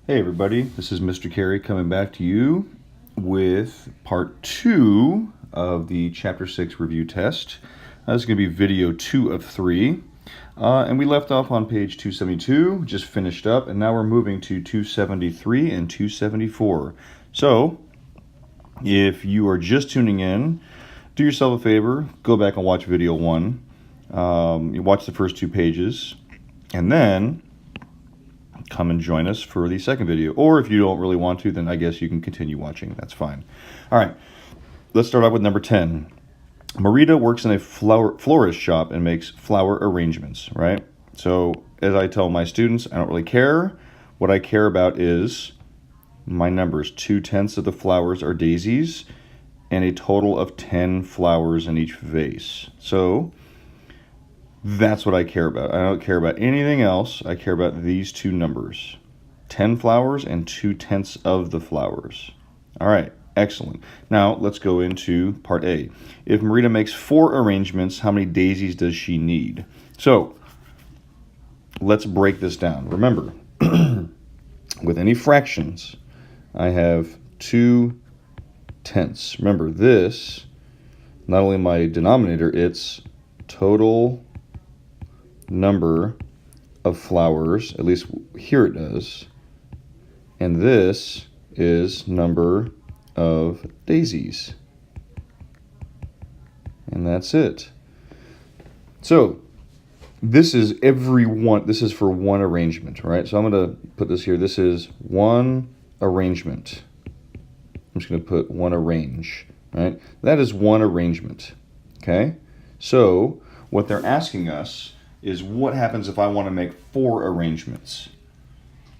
Hey everybody, this is Mr. Carey coming back to you with part 2 of the Chapter 6 review test. This is going to be video 2 of 3. And we left off on page 272, just finished up, and now we're moving to 273 and 274. So, if you are just tuning in, do yourself a favor, go back and watch video 1. You watch the first 2 pages, and then come and join us for the second video. Or if you don't really want to, then I guess you can continue watching. That's fine. All right, let's start off with number 10. Marita works in a florist shop and makes flower arrangements, right? So as I tell my students, I don't really care. What I care about is my numbers. 2/10 of the flowers are daisies and a total of 10 flowers in each vase. So that's what I care about. I don't care about anything else. I care about these two numbers. 10 flowers and 2/10 of the flowers. All right, excellent. Now let's go into part A. If Marita makes 4 arrangements, how many daisies does she need? So let's break this down. Remember, with any fractions, I have 2/10. Remember, this, not only my denominator, it's total number of flowers, at least here it does, and this is number of daisies, and that's it. So this is this is for one arrangement, right? So I'm going to put this here. This is one arrangement. I'm just going to put one arrange, right? That is one arrangement, okay? So what they're asking us is what happens if I want to make 4 arrangements.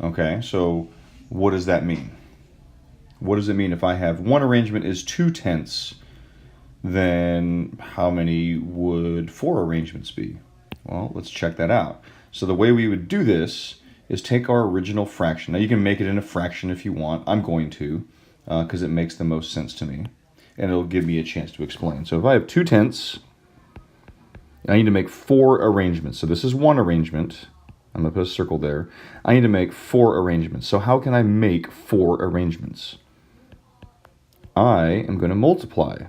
Okay, so what does that mean? What does it mean if I have one arrangement is 2/10? Then how many would 4 arrangements be? Well, let's check that out. So the way we would do this is take our original fraction. Now you can make it in a fraction if you want. I'm going to, because it makes the most sense to me, and it'll give me a chance to explain. So if I have 2/10, I need to make 4 arrangements. So this is one arrangement. I'm going to put a circle there. I need to make 4 arrangements. So how can I make 4 arrangements? I am going to multiply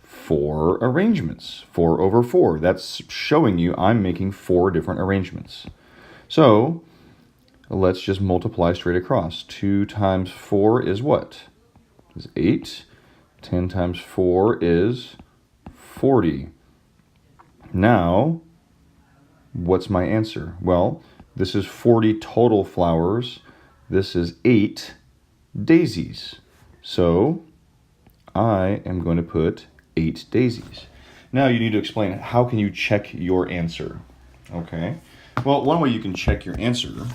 4 arrangements. 4 over 4. That's showing you I'm making 4 different arrangements. So let's just multiply straight across. 2 times 4 is what? Is 8. 10 times 4 is 40. Now, what's my answer? Well, this is 40 total flowers. This is 8 daisies. So I am going to put 8 daisies. Now you need to explain, how can you check your answer? Okay. Well, one way you can check your answer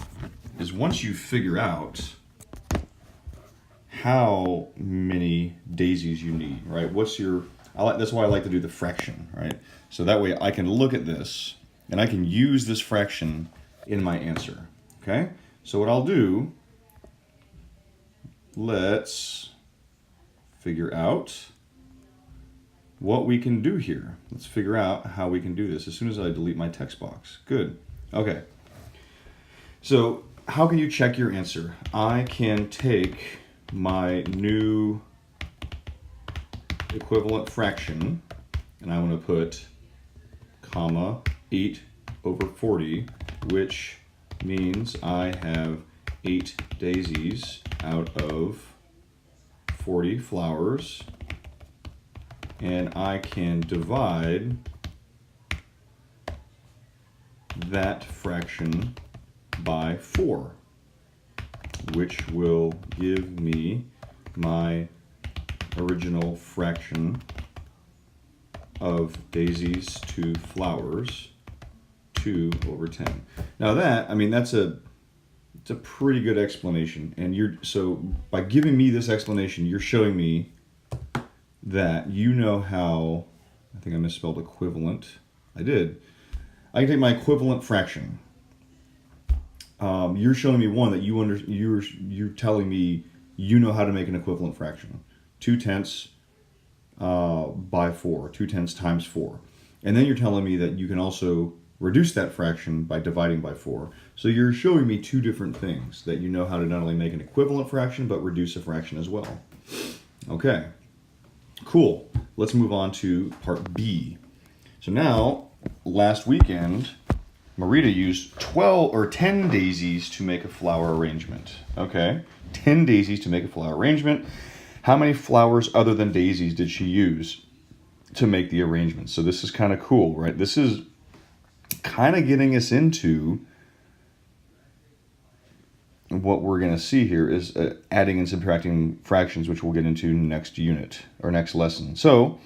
is once you figure out how many daisies you need, right? That's why I like to do the fraction, right? So that way I can look at this and I can use this fraction in my answer, okay? So what I'll do, let's figure out what we can do here. Let's figure out how we can do this as soon as I delete my text box. Good. Okay. So how can you check your answer? I can take my new equivalent fraction, and I want to put comma 8 over 40, which means I have 8 daisies out of 40 flowers, and I can divide that fraction by 4, which will give me my original fraction of daisies to flowers, 2 over 10. Now that's a pretty good explanation, and so by giving me this explanation, you're showing me that you know how, I think I misspelled equivalent. I did. I can take my equivalent fraction. You're showing me one that you're telling me you know how to make an equivalent fraction. 2/10 by 4, 2/10 times 4. And then you're telling me that you can also reduce that fraction by dividing by 4. So you're showing me two different things, that you know how to not only make an equivalent fraction, but reduce a fraction as well. Okay, cool. Let's move on to part B. So now, last weekend, Marita used 10 daisies to make a flower arrangement. Okay, 10 daisies to make a flower arrangement. How many flowers other than daisies did she use to make the arrangement? So this is kind of cool, right? This is kind of getting us into what we're going to see here is adding and subtracting fractions, which we'll get into next unit or next lesson. So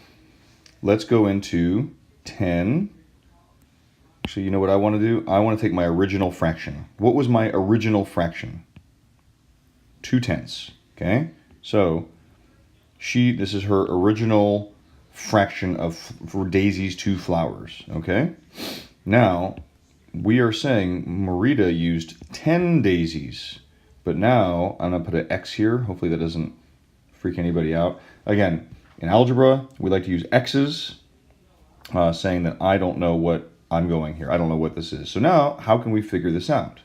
let's go into 10. Actually, you know what I want to do? I want to take my original fraction. What was my original fraction? 2/10. Okay, so this is her original fraction for Daisy's 2 flowers. Okay, now we are saying Marita used 10 daisies, but now I'm going to put an X here. Hopefully that doesn't freak anybody out. Again, in algebra, we like to use X's, saying that I don't know what I'm going here. I don't know what this is. So now, how can we figure this out?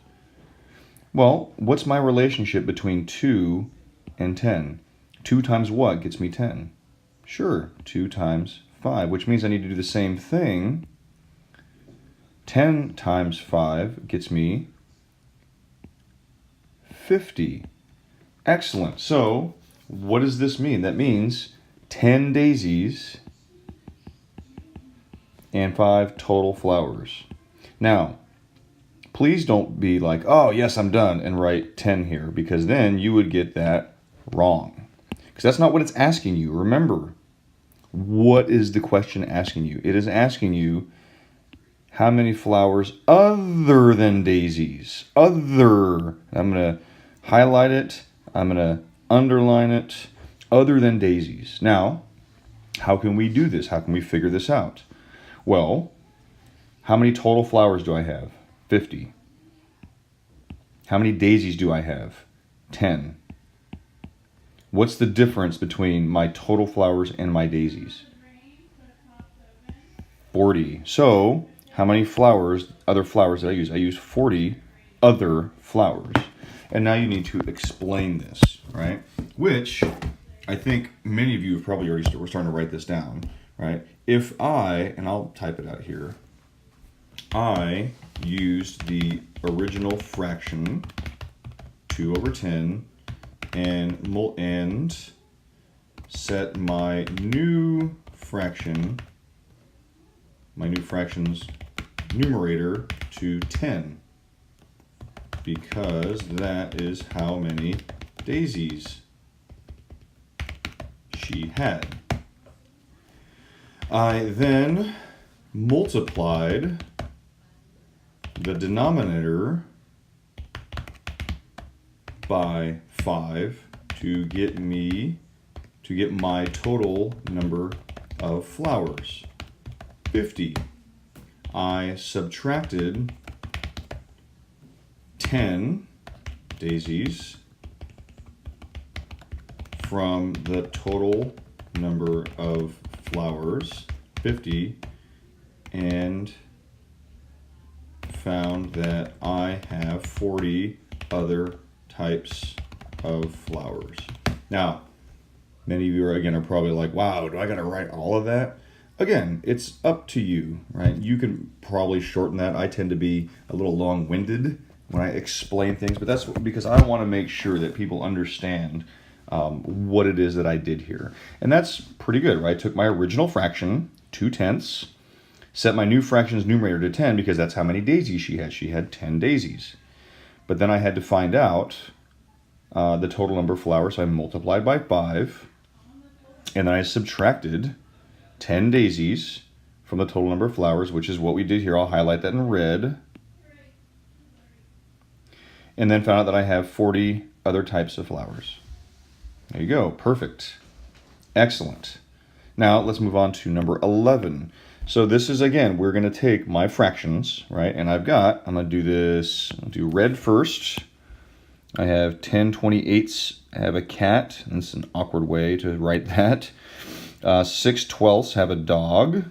Well, what's my relationship between 2 and 10? 2 times what gets me 10? Sure, 2 times 5, which means I need to do the same thing. 10 times 5 gets me 50. Excellent. So what does this mean? That means 10 daisies and 5 total flowers. Now, please don't be like, oh, yes, I'm done, and write 10 here, because then you would get that wrong. Because that's not what it's asking you. Remember, what is the question asking you? It is asking you how many flowers other than daisies. Other. I'm going to highlight it. I'm going to underline it. Other than daisies. Now, how can we do this? How can we figure this out? Well, how many total flowers do I have? 50. How many daisies do I have? 10. What's the difference between my total flowers and my daisies? 40. So, how many other flowers did I use? I used 40 other flowers. And now you need to explain this, right? Which I think many of you have probably already we're starting to write this down, right? If and I'll type it out here, I used the original fraction, 2/10, and set my new fraction's numerator to 10, because that is how many daisies she had. I then multiplied the denominator by 5 to get my total number of flowers, 50. I subtracted 10 daisies from the total number of flowers, 50, and found that I have 40 other types of flowers. Now, many of you are probably like, wow, do I got to write all of that? Again, it's up to you, right? You can probably shorten that. I tend to be a little long-winded when I explain things, but that's because I want to make sure that people understand what it is that I did here. And that's pretty good, right? I took my original fraction, 2/10, set my new fraction's numerator to 10 because that's how many daisies she had. She had 10 daisies. But then I had to find out the total number of flowers, so I multiplied by 5, and then I subtracted 10 daisies from the total number of flowers, which is what we did here. I'll highlight that in red. And then found out that I have 40 other types of flowers. There you go. Perfect. Excellent. Now let's move on to number 11. So this is, again, we're going to take my fractions, right? And I'm going to do this, I'll do red first. I have 10/28. I have a cat, and it's an awkward way to write that. 6/12 have a dog.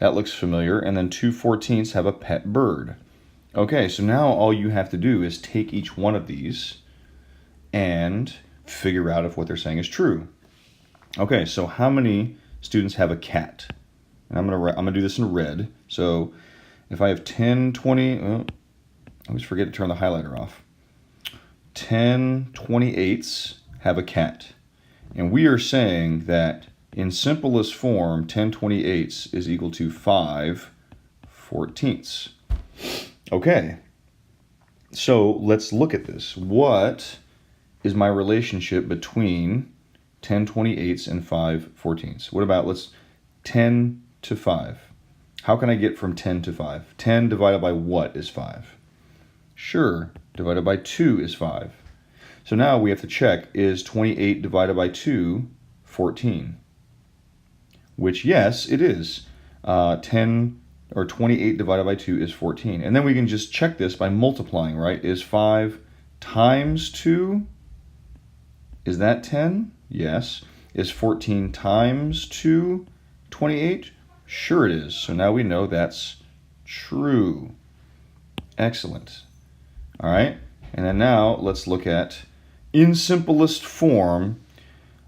That looks familiar. And then 2/14 have a pet bird. Okay, so now all you have to do is take each one of these and figure out if what they're saying is true. Okay, so how many students have a cat? And I'm gonna do this in red. So if I have 10, 20, I always forget to turn the highlighter off. 10/28 have a cat. And we are saying that in simplest form, 10/28 is equal to 5/14. Okay, so let's look at this. What is my relationship between 10/28 and 5/14? What about, 10 to 5? How can I get from 10 to 5? 10 divided by what is 5? Sure, divided by 2 is 5. So now we have to check, is 28 divided by 2 14? Which, yes, it is. 28 divided by 2 is 14. And then we can just check this by multiplying, right? Is 5 times 2? Is that 10? Yes. Is 14 times 2 28? Sure it is. So now we know that's true. Excellent. All right. And then now let's look at, in simplest form,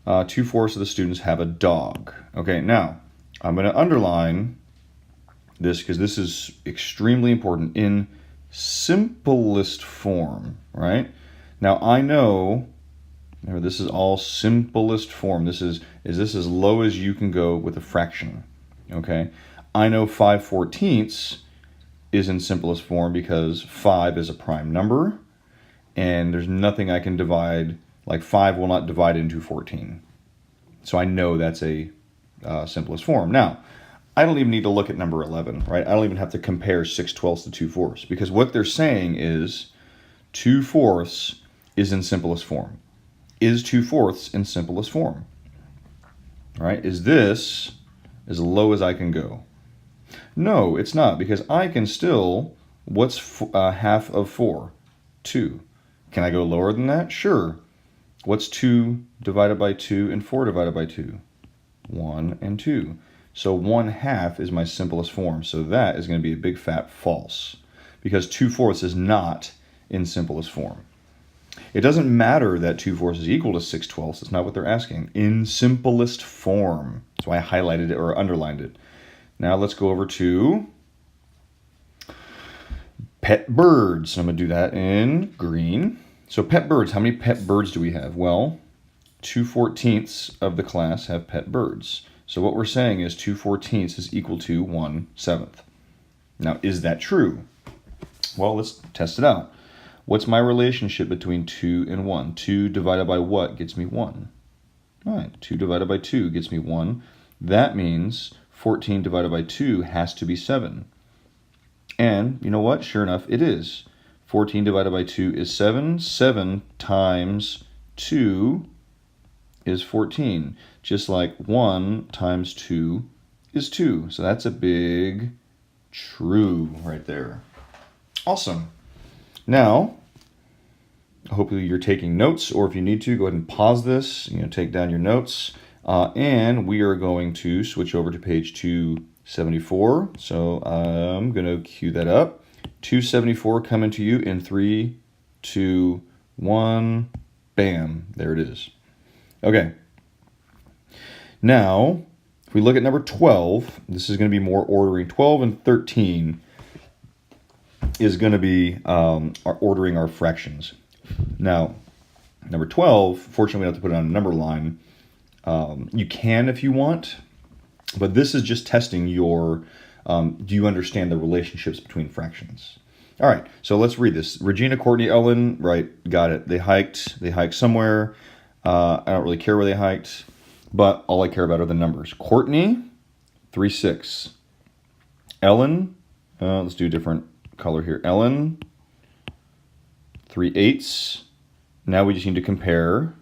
2/4 of the students have a dog. Okay, now I'm going to underline this because this is extremely important. In simplest form, right? Now I know, this is all simplest form. This is this as low as you can go with a fraction. Okay, I know 5/14 is in simplest form because 5 is a prime number, and there's nothing I can divide, like 5 will not divide into 14. So I know that's a simplest form. Now, I don't even need to look at number 11, right? I don't even have to compare 6/12 to 2/4 because what they're saying is 2/4 is in simplest form. Is 2/4 in simplest form? All right, is this as low as I can go? No, it's not, because I can still, what's half of 4? 2. Can I go lower than that? Sure. What's 2 divided by 2 and 4 divided by 2? 1 and 2. So 1/2 is my simplest form. So that is going to be a big fat false, because 2/4 is not in simplest form. It doesn't matter that 2/4 is equal to 6/12. That's not what they're asking. In simplest form. That's why I highlighted it or underlined it. Now let's go over to pet birds. I'm going to do that in green. So pet birds, how many pet birds do we have? Well, 2/14 of the class have pet birds. So what we're saying is 2/14 is equal to 1/7. Now, is that true? Well, let's test it out. What's my relationship between 2 and 1? 2 divided by what gets me 1? All right, 2 divided by 2 gets me 1. That means 14 divided by 2 has to be 7. And you know what? Sure enough, it is. 14 divided by 2 is 7. 7 times 2 is 14. Just like 1 times 2 is 2. So that's a big true right there. Awesome. Now, hopefully you're taking notes, or if you need to, go ahead and pause this, take down your notes. And we are going to switch over to page 274. So I'm going to cue that up. 274 coming to you in 3, 2, 1. Bam. There it is. Okay. Now, if we look at number 12, this is going to be more ordering. 12 and 13 is going to be ordering our fractions. Now, number 12, fortunately we don't have to put it on a number line. You can if you want, but this is just testing your, do you understand the relationships between fractions? All right, so let's read this. Regina, Courtney, Ellen, right, got it. They hiked somewhere. I don't really care where they hiked, but all I care about are the numbers. Courtney, 3/6. Ellen, let's do a different color here. Ellen, 3/8. Now we just need to compare.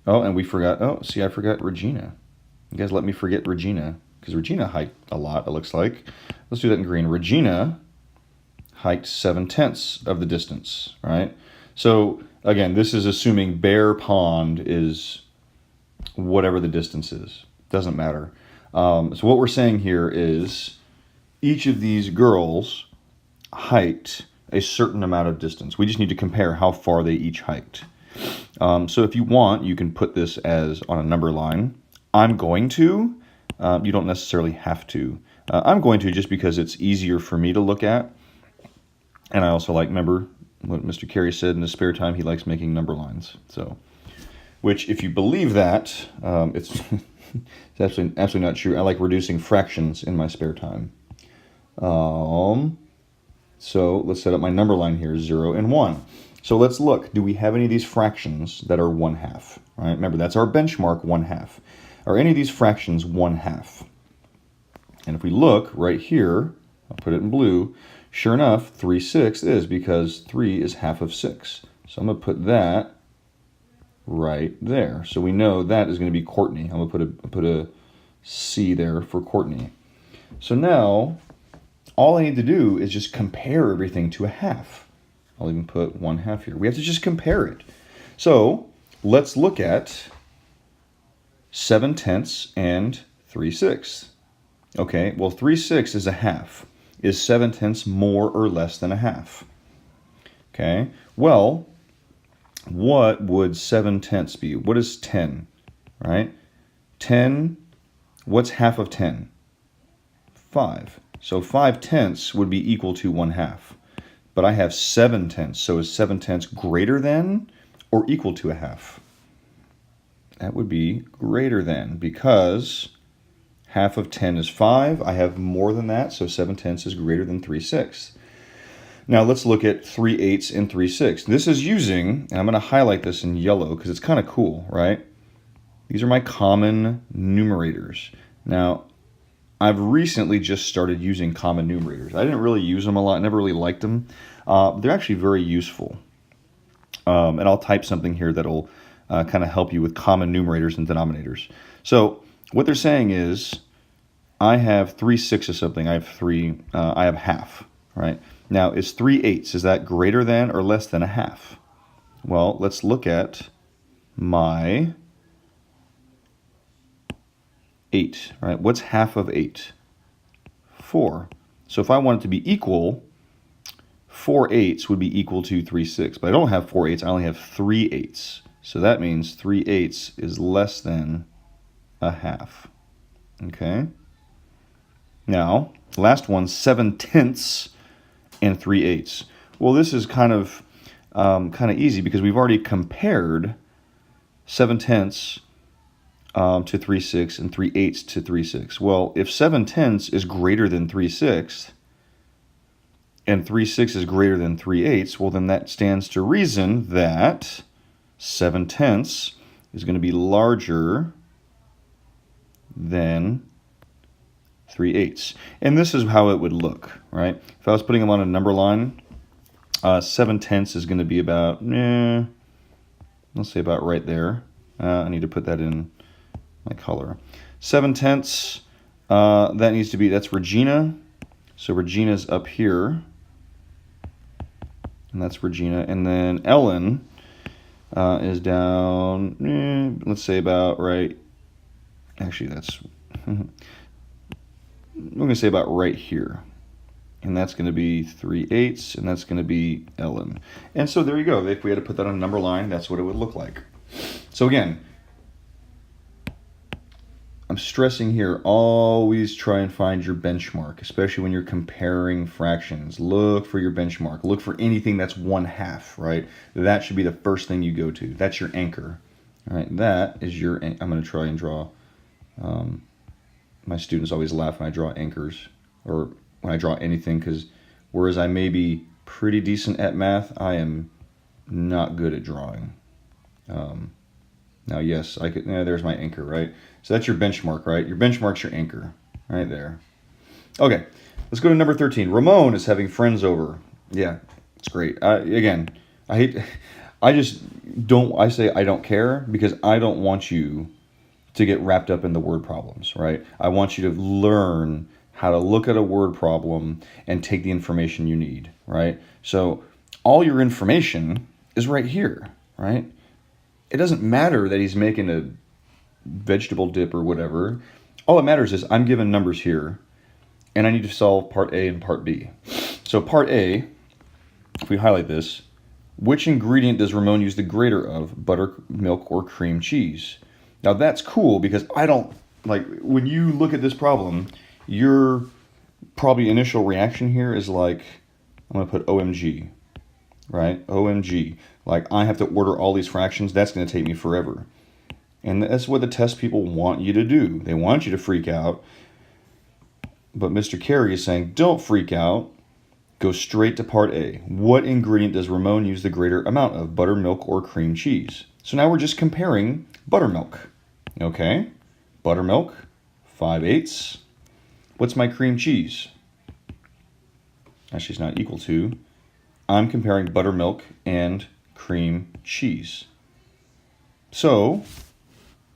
Oh, and we forgot. Oh, see, I forgot Regina. You guys let me forget Regina, because Regina hiked a lot, it looks like. Let's do that in green. Regina hiked 7/10 of the distance, right? So, again, this is assuming Bear Pond is whatever the distance is. Doesn't matter. So what we're saying here is each of these girls hiked a certain amount of distance. We just need to compare how far they each hiked. So if you want, you can put this as on a number line. I'm going to. You don't necessarily have to. I'm going to just because it's easier for me to look at. And I also like, remember what Mr. Carey said in his spare time, he likes making number lines. So, which if you believe that, it's, it's absolutely not true. I like reducing fractions in my spare time. So let's set up my number line here, 0 and 1. So let's look. Do we have any of these fractions that are 1/2? Right? Remember, that's our benchmark, 1/2. Are any of these fractions 1/2? And if we look right here, I'll put it in blue, sure enough, 3/6 is, because 3 is half of 6. So I'm going to put that right there. So we know that is going to be Courtney. I'm going to put a C there for Courtney. So now, all I need to do is just compare everything to a half. I'll even put 1/2 here. We have to just compare it. So let's look at 7/10 and 3/6. Okay, well 3/6 is a half. Is 7/10 more or less than a half? Okay, well, what would 7/10 be? What is 10, right? 10, what's half of 10? 5. So 5/10 would be equal to 1/2. But I have 7/10, so is 7/10 greater than or equal to a half? That would be greater than, because half of 10 is 5. I have more than that, so 7/10 is greater than 3/6. Now let's look at 3/8 and 3/6. This is using, and I'm going to highlight this in yellow because it's kind of cool, right? These are my common numerators. Now, I've recently just started using common numerators. I didn't really use them a lot, never really liked them. They're actually very useful. And I'll type something here that'll kind of help you with common numerators and denominators. So what they're saying is, I have 3/6 of something. I have half, right? Now, is 3/8, is that greater than or less than a half? Well, let's look at my 8, right? What's half of 8? 4. So if I want it to be equal, 4/8 would be equal to 3/6. But I don't have 4/8, I only have 3/8. So that means 3/8 is less than a half. Okay? Now, last one, 7/10 and 3/8. Well, this is kind of easy because we've already compared 7/10 to 3/6 and 3/8 to 3/6. Well, if 7/10 is greater than 3/6 and 3/6 is greater than 3/8, well, then that stands to reason that 7/10 is going to be larger than 3/8. And this is how it would look, right? If I was putting them on a number line, 7/10 is going to be about, let's say about right there. I need to put that in my color. 7/10, that needs to be, that's Regina. So Regina's up here. And that's Regina. And then Ellen is down, let's say about right, actually that's, we're going to say about right here. And that's going to be 3/8, and that's going to be Ellen. And so there you go. If we had to put that on a number line, that's what it would look like. So again, I'm stressing here, always try and find your benchmark, especially when you're comparing fractions. Look for your benchmark. Look for anything that's 1/2, right? That should be the first thing you go to. That's your anchor. All right, that is your, I'm going to try and draw, my students always laugh when I draw anchors, or when I draw anything, because whereas I may be pretty decent at math, I am not good at drawing. Now, yes, I could. There's my anchor, right? So that's your benchmark, right? Your benchmark's your anchor, right there. Okay, let's go to number 13. Ramon is having friends over. Yeah, it's great. Again, I say I don't care because I don't want you to get wrapped up in the word problems, right? I want you to learn how to look at a word problem and take the information you need, right? So all your information is right here, right? It doesn't matter that he's making a vegetable dip or whatever. All that matters is I'm given numbers here, and I need to solve part A and part B. So part A, if we highlight this, which ingredient does Ramon use the greater of, butter, milk, or cream cheese? Now that's cool because I don't, like, when you look at this problem, your probably initial reaction here is like, I'm going to put OMG, right? OMG. Like, I have to order all these fractions. That's going to take me forever. And that's what the test people want you to do. They want you to freak out. But Mr. Carey is saying, don't freak out. Go straight to part A. What ingredient does Ramon use the greater amount of, buttermilk or cream cheese? So now we're just comparing buttermilk. Okay, buttermilk, 5/8. What's my cream cheese? Actually, it's not equal to. I'm comparing buttermilk and cream cheese. So,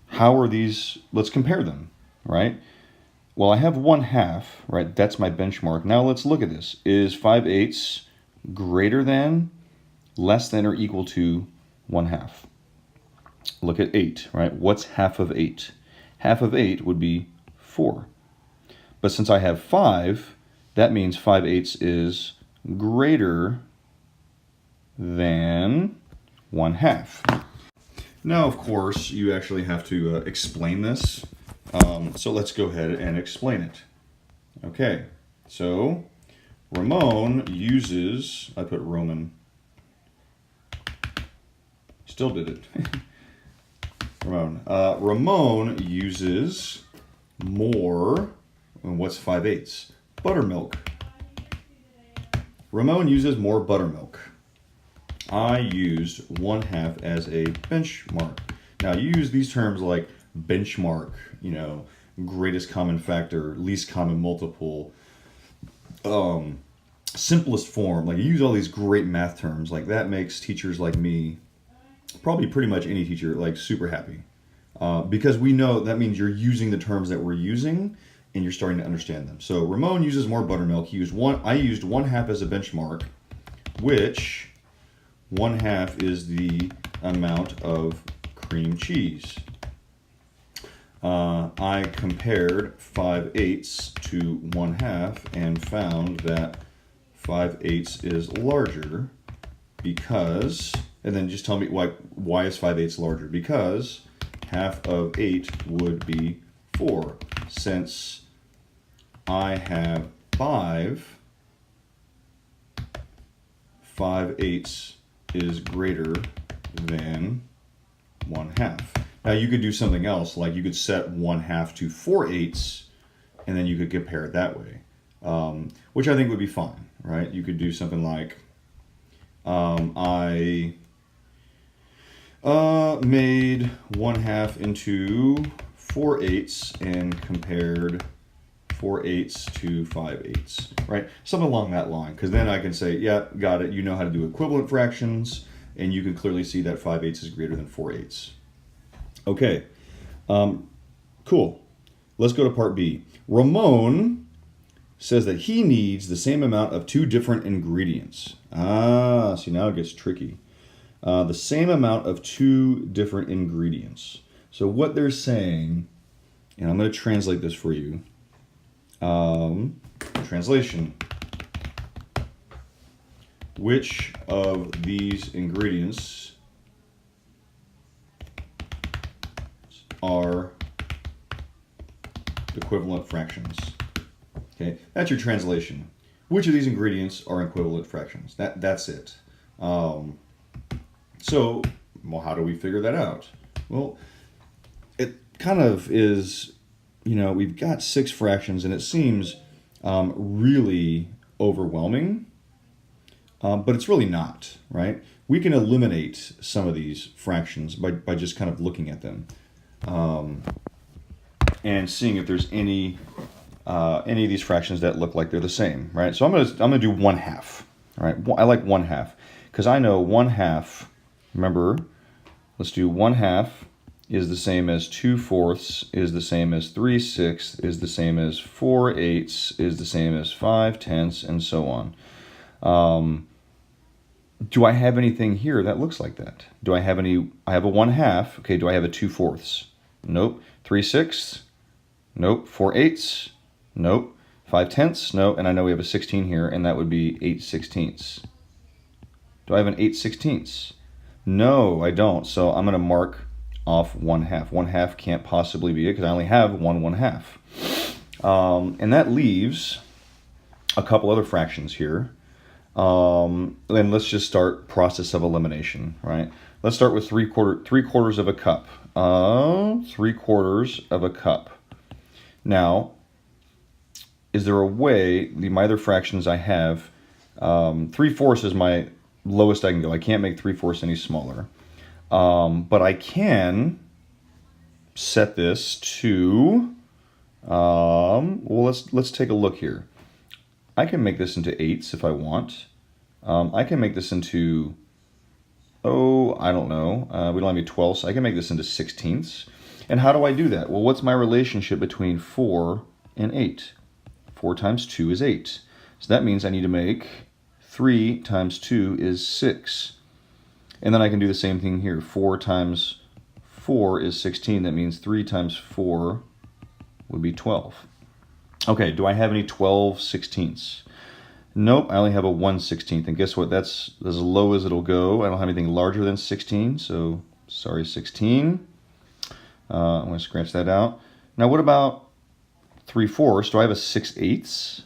how are these? Let's compare them, right? Well, I have 1/2, right? That's my benchmark. Now let's look at this. Is 5/8 greater than, less than, or equal to 1/2? Look at 8, right? What's half of 8? Half of 8 would be 4. But since I have 5, that means 5/8 is greater than 1/2. Now, of course, you actually have to explain this. So let's go ahead and explain it. Okay, so Ramon uses, I put Roman, still did it. Ramon uses more, and what's 5/8? Buttermilk. Ramon uses more buttermilk. I used 1/2 as a benchmark. Now, you use these terms like benchmark, you know, greatest common factor, least common multiple, simplest form. Like, you use all these great math terms. Like, that makes teachers like me, probably pretty much any teacher, like, super happy. Because we know that means you're using the terms that we're using and you're starting to understand them. So Ramon uses more buttermilk. I used 1/2 as a benchmark, which 1/2 is the amount of cream cheese. I compared 5/8 to 1/2 and found that 5/8 is larger because, and then just tell me why is 5/8 larger? Because half of 8 would be 4. Since I have 5/8 is greater than 1/2. Now you could do something else, like you could set 1/2 to 4/8, and then you could compare it that way, which I think would be fine, right? You could do something like, I made 1/2 into 4/8 and compared 4/8 to 5/8, right? Something along that line, because then I can say, yeah, got it. You know how to do equivalent fractions, and you can clearly see that 5/8 is greater than 4/8. Okay, cool. Let's go to part B. Ramon says that he needs the same amount of 2 different ingredients. See, now it gets tricky. The same amount of 2 different ingredients. So what they're saying, and I'm going to translate this for you. Translation. Which of these ingredients are equivalent fractions? Okay, that's your translation. Which of these ingredients are equivalent fractions? That's it. So, well, how do we figure that out? Well, it kind of is, you know, we've got 6 fractions and it seems really overwhelming, but it's really not, right? We can eliminate some of these fractions by just kind of looking at them and seeing if there's any of these fractions that look like they're the same, right? So I'm gonna do 1/2, right? I like 1/2 because I know 1/2. Remember, let's do 1/2 is the same as 2/4 is the same as 3/6 is the same as 4/8 is the same as 5/10, and so on. Do I have anything here that looks like that? Do I have any? I have a 1/2. Okay, do I have a 2/4? Nope. 3/6? Nope. 4/8. Nope. 5/10. No. And I know we have a 16 here, and that would be 8/16. Do I have an 8/16? No, I don't. So I'm going to mark off 1/2. 1/2 can't possibly be it because I only have 1/1/2. And that leaves a couple other fractions here. And let's just start process of elimination, right? Let's start with 3/4 of a cup. 3/4 of a cup. Now, is there a way, my other fractions I have, 3/4 is my lowest I can go. I can't make 3/4 any smaller. But I can set this to, well, let's take a look here. I can make this into 8s if I want. I can make this into, I don't know. We don't have any 12s, so I can make this into 16ths. And how do I do that? Well, what's my relationship between 4 and 8? 4 times 2 is 8. So that means I need to make 3 times 2 is 6. And then I can do the same thing here. 4 times 4 is 16. That means 3 times 4 would be 12. Okay, do I have any 12/16ths? Nope, I only have a 1/16. And guess what? That's as low as it'll go. I don't have anything larger than 16, so sorry, 16. I'm going to scratch that out. Now what about 3/4? Do I have a 6/8?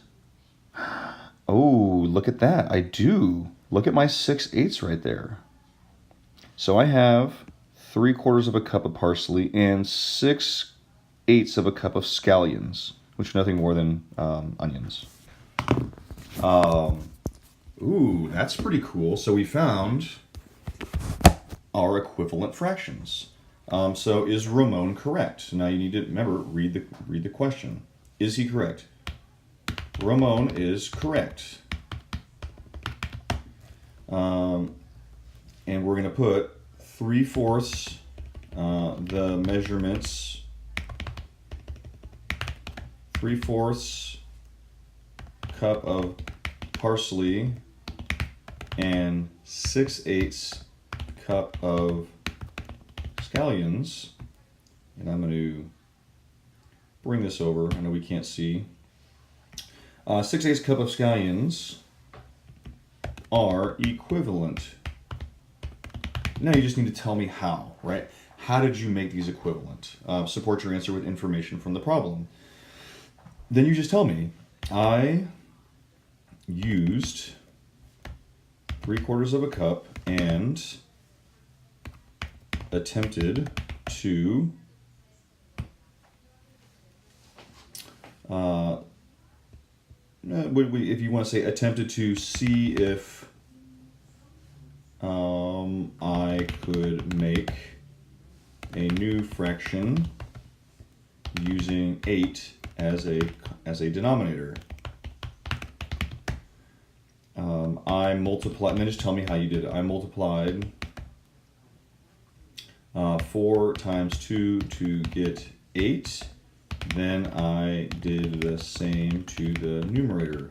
Oh, look at that. I do. Look at my 6/8 right there. So I have 3/4 of a cup of parsley and 6/8 of a cup of scallions, which are nothing more than onions. Ooh, that's pretty cool. So we found our equivalent fractions. So is Ramon correct? Now you need to remember, read the question. Is he correct? Ramon is correct. And we're going to put 3/4 the measurements, 3/4 cup of parsley and 6/8 cup of scallions. And I'm going to bring this over. I know we can't see. 6/8 cup of scallions are equivalent. Now you just need to tell me how, right? How did you make these equivalent? Support your answer with information from the problem. Then you just tell me, I used 3/4 of a cup and attempted to if you want to say attempted to see if I could make a new fraction using 8 as a denominator. I multiplied, and then just tell me how you did it. I multiplied 4 times 2 to get 8. Then I did the same to the numerator,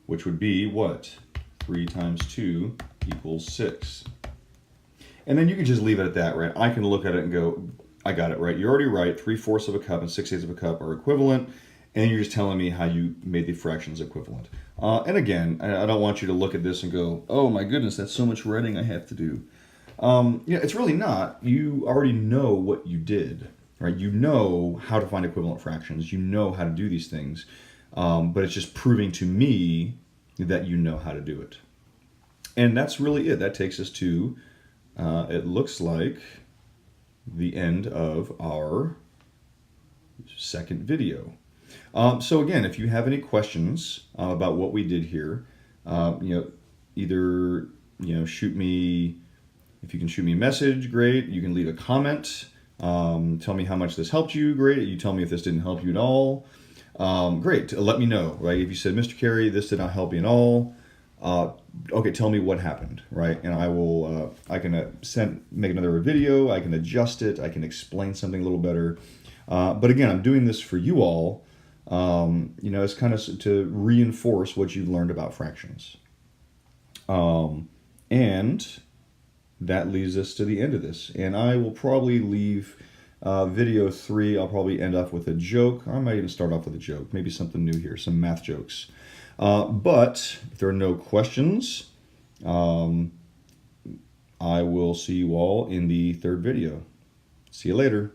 which would be what? 3 times 2 equals 6. And then you can just leave it at that, right? I can look at it and go, I got it right. You're already right. 3/4 of a cup and 6/8 of a cup are equivalent. And you're just telling me how you made the fractions equivalent. And again, I don't want you to look at this and go, oh my goodness, that's so much writing I have to do. Yeah, it's really not. You already know what you did, right? You know how to find equivalent fractions. You know how to do these things. But it's just proving to me that you know how to do it. And that's really it. That takes us to, it looks like, the end of our second video. So again, if you have any questions about what we did here, either shoot me. If you can shoot me a message, great. You can leave a comment. Tell me how much this helped you, great. You tell me if this didn't help you at all, great. Let me know, right? If you said, Mr. Carey, this did not help me at all, okay, tell me what happened, right? And I will, I can make another video. I can adjust it. I can explain something a little better. But again, I'm doing this for you all. It's kind of to reinforce what you've learned about fractions. And that leads us to the end of this. And I will probably leave Video 3, I'll probably end off with a joke. I might even start off with a joke, maybe something new here, some math jokes. But if there are no questions, I will see you all in the third video. See you later.